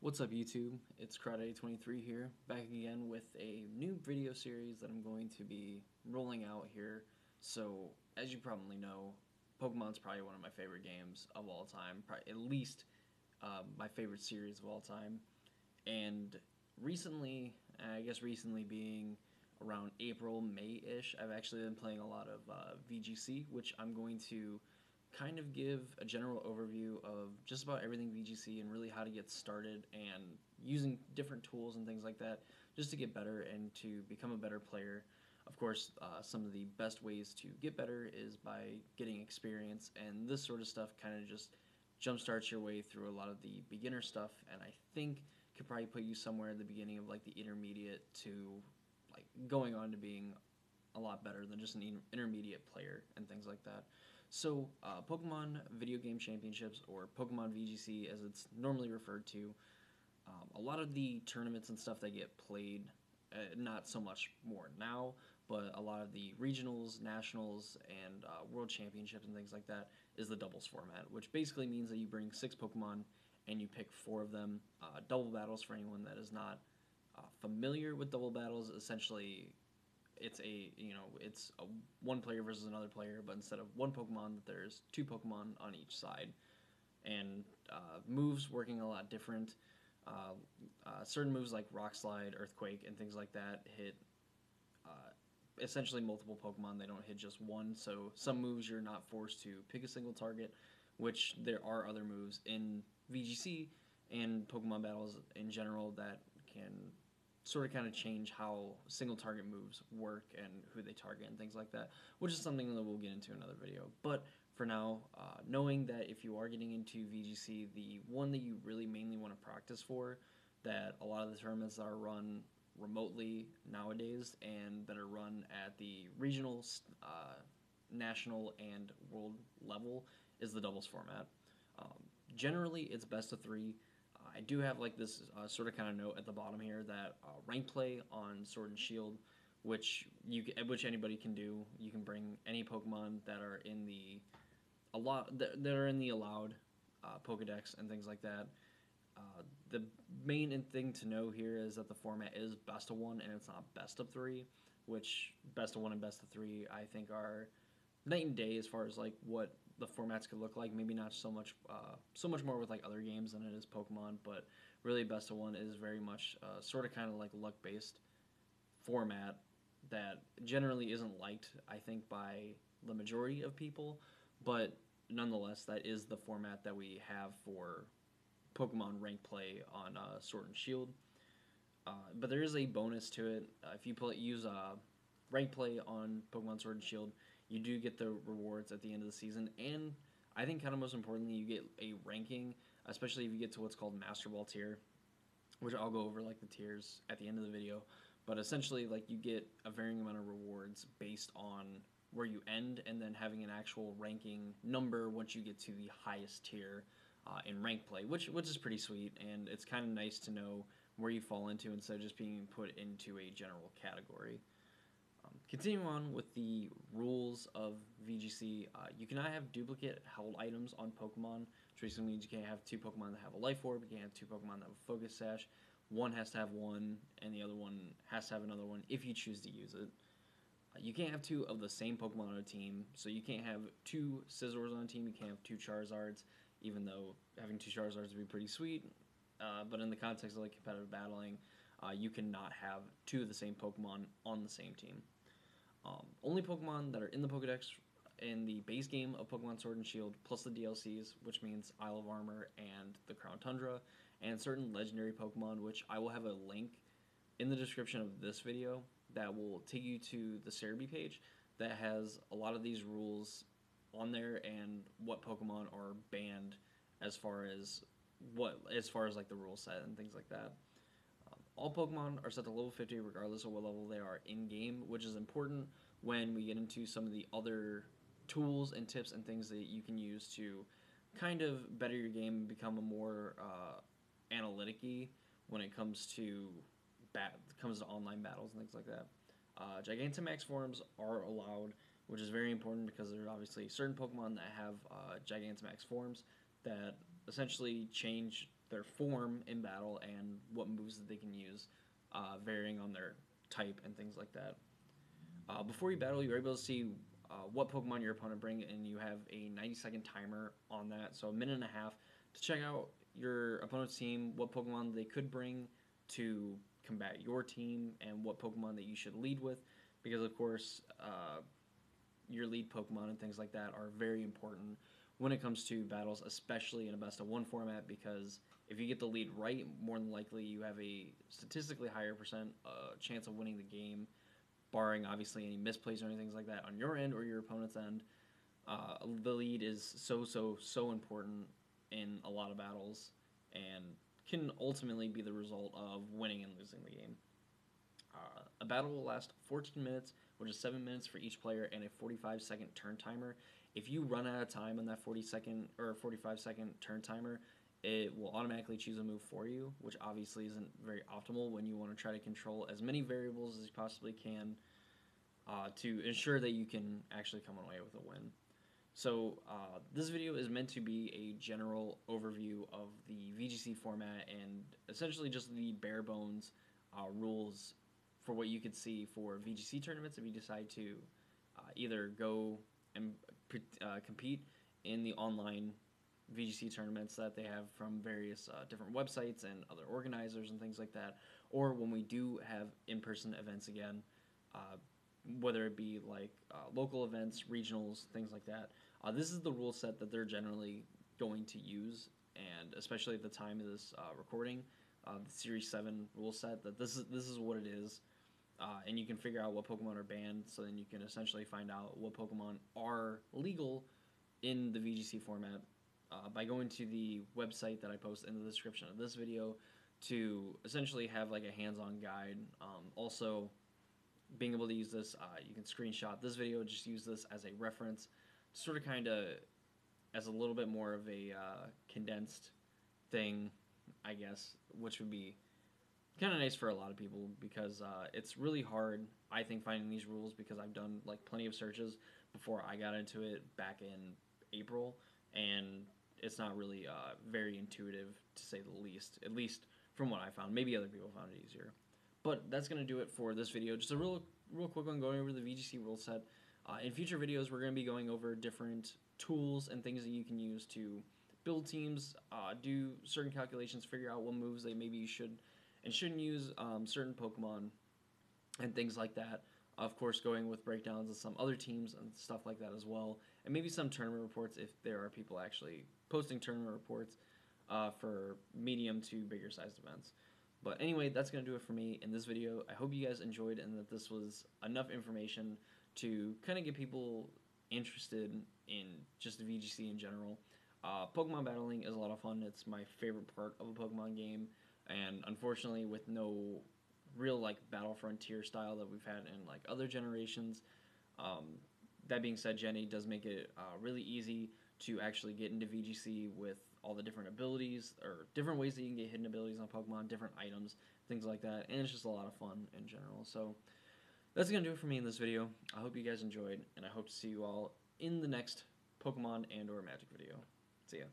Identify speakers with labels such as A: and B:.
A: What's up YouTube? It's Karate23 here, back again with a new video series that I'm going to be rolling out here. So, as you probably know, Pokemon's probably one of my favorite games of all time, probably at least my favorite series of all time. And recently, I guess recently being around April, May-ish, I've actually been playing a lot of VGC, which I'm going to kind of give a general overview of just about everything VGC and really how to get started and using different tools and things like that just to get better and to become a better player. Of course, some of the best ways to get better is by getting experience, and this sort of stuff kind of just jumpstarts your way through a lot of the beginner stuff, and I think could probably put you somewhere at the beginning of like the intermediate to like going on to being a lot better than just an intermediate player and things like that. So, Pokemon Video Game Championships, or Pokemon VGC as it's normally referred to, a lot of the tournaments and stuff that get played, not so much more now, but a lot of the regionals, nationals, and world championships and things like that is the doubles format, which basically means that you bring 6 Pokemon and you pick 4 of them. Double battles, for anyone that is not familiar with double battles, essentially it's a one player versus another player, but instead of one Pokemon, there's 2 Pokemon on each side, and moves working a lot different. Certain moves like Rock Slide, Earthquake, and things like that hit essentially multiple Pokemon. They don't hit just one. So some moves you're not forced to pick a single target, which there are other moves in VGC and Pokemon battles in general that can sort of kind of change how single target moves work and who they target and things like that, which is something that we'll get into in another video. But for now, knowing that if you are getting into VGC, the one that you really mainly want to practice for, that a lot of the tournaments are run remotely nowadays and that are run at the regional, national, and world level, is the doubles format. Um, Generally, it's best of 3. I do have like this sort of kind of note at the bottom here that rank play on Sword and Shield, which anybody can do. You can bring any Pokemon that are in the allowed Pokedex and things like that. The main thing to know here is that the format is best of 1 and it's not best of 3, which best of 1 and best of 3 I think are night and day as far as like what the formats could look like. Maybe not so much more with like other games than it is Pokemon, but really best of 1 is very much sort of kind of like luck based format that generally isn't liked, I think, by the majority of people, but nonetheless that is the format that we have for Pokemon rank play on Sword and Shield. But there is a bonus to it. If you use rank play on Pokemon Sword and Shield, you do get the rewards at the end of the season, and I think kind of most importantly, you get a ranking, especially if you get to what's called Master Ball tier, which I'll go over like the tiers at the end of the video. But essentially, like you get a varying amount of rewards based on where you end, and then having an actual ranking number once you get to the highest tier in rank play, which is pretty sweet, and it's kind of nice to know where you fall into instead of just being put into a general category. Continuing on with the rules of VGC, you cannot have duplicate held items on Pokemon, which basically means you can't have 2 Pokemon that have a Life Orb, you can't have 2 Pokemon that have a Focus Sash. One has to have one, and the other one has to have another one if you choose to use it. You can't have 2 of the same Pokemon on a team, so you can't have 2 Scizors on a team, you can't have 2 Charizards, even though having 2 Charizards would be pretty sweet. But in the context of like competitive battling, you cannot have 2 of the same Pokemon on the same team. Only Pokemon that are in the Pokedex in the base game of Pokemon Sword and Shield, plus the DLCs, which means Isle of Armor and the Crown Tundra, and certain legendary Pokemon, which I will have a link in the description of this video that will take you to the Cerebi page that has a lot of these rules on there and what Pokemon are banned as far as like the rule set and things like that. All Pokemon are set to level 50 regardless of what level they are in-game, which is important when we get into some of the other tools and tips and things that you can use to kind of better your game and become a more analytic-y when it comes to online battles and things like that. Gigantamax forms are allowed, which is very important because there are obviously certain Pokemon that have Gigantamax forms that essentially change their form in battle and what moves that they can use, varying on their type and things like that. Before you battle, you're able to see what Pokemon your opponent bring, and you have a 90-second timer on that, so a minute and a half to check out your opponent's team, what Pokemon they could bring to combat your team, and what Pokemon that you should lead with, because of course your lead Pokemon and things like that are very important when it comes to battles, especially in a best of one format, because if you get the lead right, more than likely you have a statistically higher percent chance of winning the game, barring obviously any misplays or anything like that on your end or your opponent's end. The lead is so important in a lot of battles and can ultimately be the result of winning and losing the game. A battle will last 14 minutes, which is 7 minutes for each player, and a 45-second turn timer. If you run out of time on that 40-second or 45-second turn timer, it will automatically choose a move for you, which obviously isn't very optimal when you want to try to control as many variables as you possibly can to ensure that you can actually come away with a win. So this video is meant to be a general overview of the VGC format and essentially just the bare bones rules for what you could see for VGC tournaments if you decide to either go and compete in the online VGC tournaments that they have from various different websites and other organizers and things like that, or when we do have in-person events again, whether it be like local events, regionals, things like that. This is the rule set that they're generally going to use, and especially at the time of this recording, the Series 7 rule set, that this is what it is. And you can figure out what Pokemon are banned, so then you can essentially find out what Pokemon are legal in the VGC format by going to the website that I post in the description of this video to essentially have like a hands-on guide. Also, being able to use this, you can screenshot this video, just use this as a reference, sort of kind of as a little bit more of a condensed thing, I guess, which would be kind of nice for a lot of people because it's really hard, I think, finding these rules because I've done like plenty of searches before I got into it back in April, and it's not really very intuitive to say the least, at least from what I found. Maybe other people found it easier. But that's going to do it for this video. Just a real quick one going over the VGC rule set. In future videos, we're going to be going over different tools and things that you can use to build teams, do certain calculations, figure out what moves they maybe you should and shouldn't use certain Pokemon and things like that. Of course, going with breakdowns of some other teams and stuff like that as well. And maybe some tournament reports if there are people actually posting tournament reports for medium to bigger sized events. But anyway, that's going to do it for me in this video. I hope you guys enjoyed and that this was enough information to kind of get people interested in just the VGC in general. Pokemon battling is a lot of fun. It's my favorite part of a Pokemon game. And unfortunately, with no real like battle frontier style that we've had in like other generations, that being said, Gen 8 does make it really easy to actually get into VGC with all the different abilities or different ways that you can get hidden abilities on Pokemon, different items, things like that, and it's just a lot of fun in general. So that's going to do it for me in this video. I hope you guys enjoyed, and I hope to see you all in the next Pokemon and or Magic video. See ya.